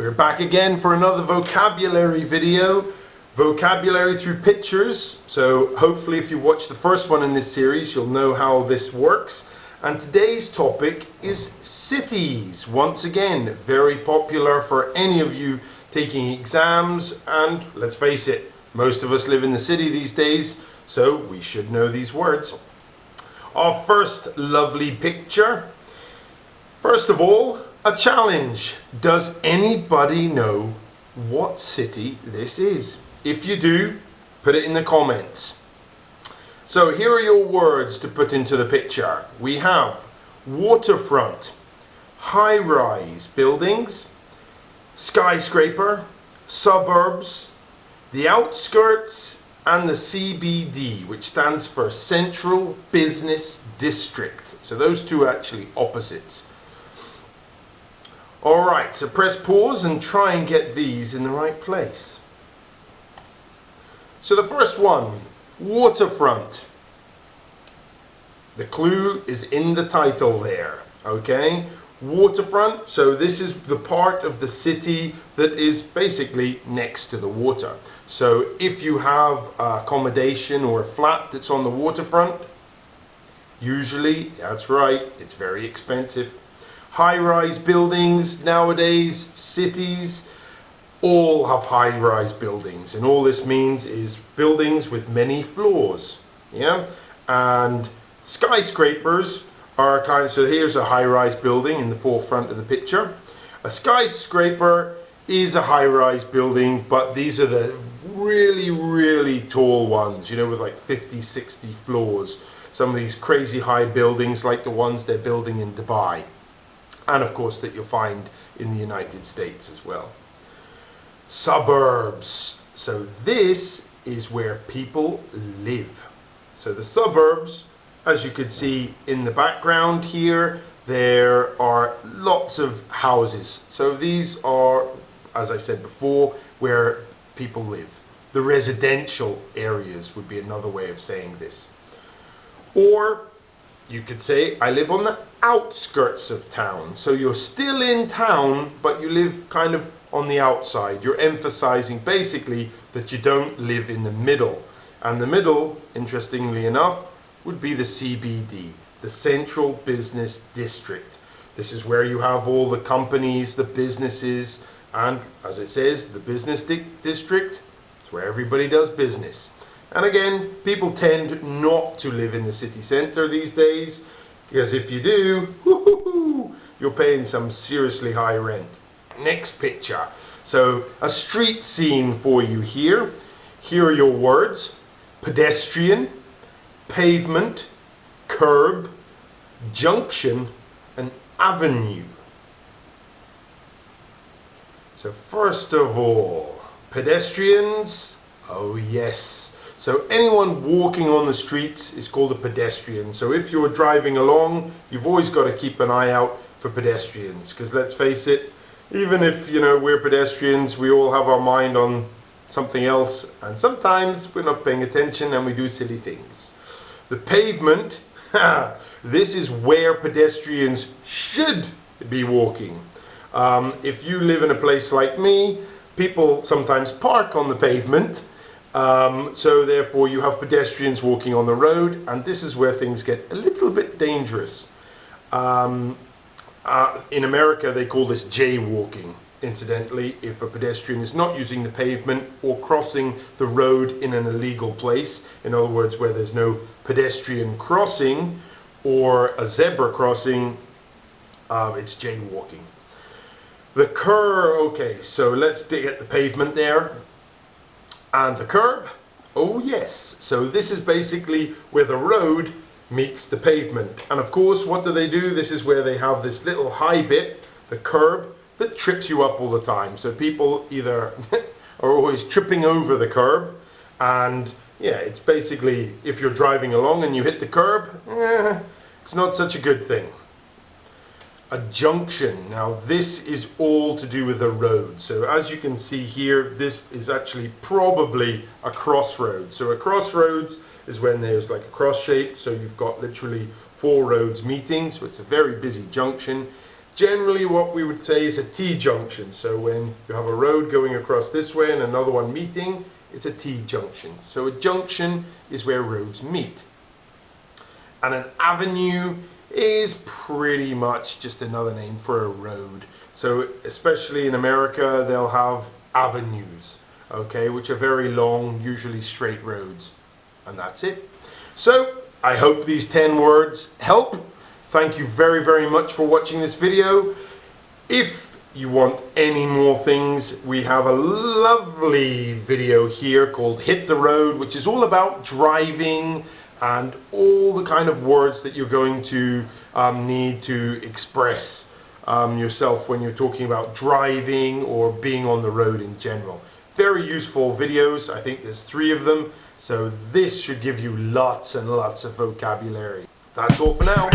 We're back again for another vocabulary video. Vocabulary through pictures. So hopefully if you watched the first one in this series, you'll know how this works. And today's topic is cities. Once again, very popular for any of you taking exams. And let's face it, most of us live in the city these days, so we should know these words. Our first lovely picture. First of all, a challenge. Does anybody know what city this is? If you do, put it in the comments. So here are your words to put into the picture. We have waterfront, high-rise buildings, skyscraper, suburbs, the outskirts, and the CBD, which stands for Central Business District. So those two are actually opposites. Alright, so press pause and try and get these in the right place. So the first one, waterfront. The clue is in the title there, okay? Waterfront, so this is the part of the city that is basically next to the water. So if you have accommodation or a flat that's on the waterfront, usually, that's right, it's very expensive. High-rise buildings nowadays, cities, all have high-rise buildings, and all this means is buildings with many floors, yeah? And skyscrapers are kind of, so here's a high-rise building in the forefront of the picture. A skyscraper is a high-rise building, but these are the really tall ones, you know, with like 50, 60 floors. Some of these crazy high buildings like the ones they're building in Dubai. And of course that you'll find in the United States as well. Suburbs. So this is where people live. So the suburbs, as you could see in the background here, there are lots of houses. So these are, as I said before, where people live. The residential areas would be another way of saying this. Or you could say, I live on the outskirts of town. So you're still in town, but you live kind of on the outside. You're emphasizing basically that you don't live in the middle. And the middle, interestingly enough, would be the CBD, the Central Business District. This is where you have all the companies, the businesses, and as it says, the business district. It's where everybody does business. And again, people tend not to live in the city centre these days, because if you do, you're paying some seriously high rent. Next picture. So a street scene for you here. Here are your words: pedestrian, pavement, curb, junction, and avenue. So first of all, pedestrians. Oh yes. So anyone walking on the streets is called a pedestrian. So if you're driving along, you've always got to keep an eye out for pedestrians. Because let's face it, even if, you know, we're pedestrians, we all have our mind on something else. And sometimes we're not paying attention and we do silly things. The pavement, this is where pedestrians should be walking. If you live in a place like me, people sometimes park on the pavement. So therefore you have pedestrians walking on the road, and this is where things get a little bit dangerous. In America they call this jaywalking, incidentally, if a pedestrian is not using the pavement or crossing the road in an illegal place. In other words, where there's no pedestrian crossing or a zebra crossing, it's jaywalking. The curb, okay, so let's get the pavement there. And the curb, oh yes, so this is basically where the road meets the pavement. And of course, what do? This is where they have this little high bit, the curb, that trips you up all the time. So people either are always tripping over the curb, and yeah, it's basically, if you're driving along and you hit the curb, it's not such a good thing. A junction. Now this is all to do with the road. So as you can see here, this is actually probably a crossroads. So a crossroads is when there's like a cross shape, so you've got literally 4 roads meeting, so it's a very busy junction. Generally what we would say is a T-junction. So when you have a road going across this way and another one meeting, it's a T-junction. So a junction is where roads meet. And an avenue is pretty much just another name for a road. So especially in America, they'll have avenues, okay, which are very long, usually straight roads. And that's it. So I hope these 10 words help. Thank you very, very much for watching this video. If you want any more things, we have a lovely video here called Hit the Road, which is all about driving and all the kind of words that you're going to need to express yourself when you're talking about driving or being on the road in general. Very useful videos. I think there's 3 of them, so this should give you lots and lots of vocabulary. That's all for now.